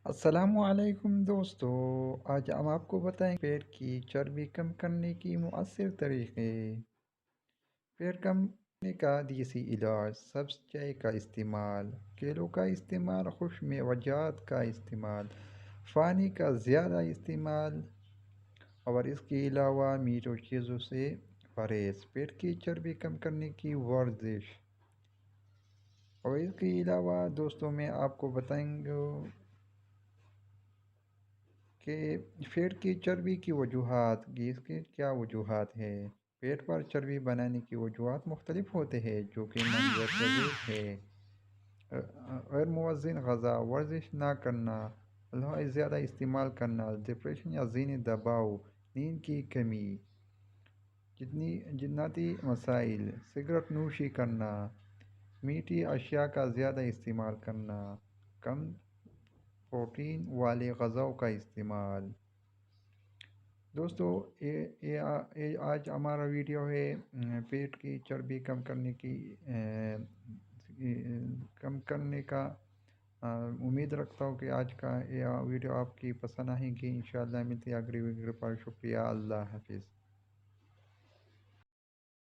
अस्सलामुअलैकुम दोस्तों। आज हम आपको बताएंगे पेट की चर्बी कम करने की मुअस्सर तरीके। पेट कम करने का देसी इलाज: सब्ज़ चाय का इस्तेमाल, केलों का इस्तेमाल, खुश मेवजात का इस्तेमाल, पानी का ज़्यादा इस्तेमाल और इसके अलावा मीठो चीज़ों से परहेज़। पेट की चर्बी कम करने की वर्जिश और इसके अलावा दोस्तों मैं आपको बताएंगे कि पेट की चर्बी की वजूहात कि इसके क्या वजूहात है। पेट पर चर्बी बनाने की वजूहात मुख्तलिफ होते हैं जो कि मंजर है। गैर मुवज़्ज़न ग़ज़ा, वर्जिश ना करना, अल्कोहल ज़्यादा इस्तेमाल करना, डिप्रेशन या ज़हनी दबाव, नींद की कमी, जिन्नाती मसाइल, सिगरेट नोशी करना, मीठी अशिया का ज़्यादा इस्तेमाल करना, कम प्रोटीन वाले ग़ज़ाओं का इस्तेमाल। दोस्तों ये आज हमारा वीडियो है पेट की चर्बी कम करने की कम करने का। उम्मीद रखता हूँ कि आज का ये वीडियो आपकी पसंद आएगी। इंशाल्लाह मिलती है अगली वीडियो पर। शुक्रिया, अल्लाह हाफिज़।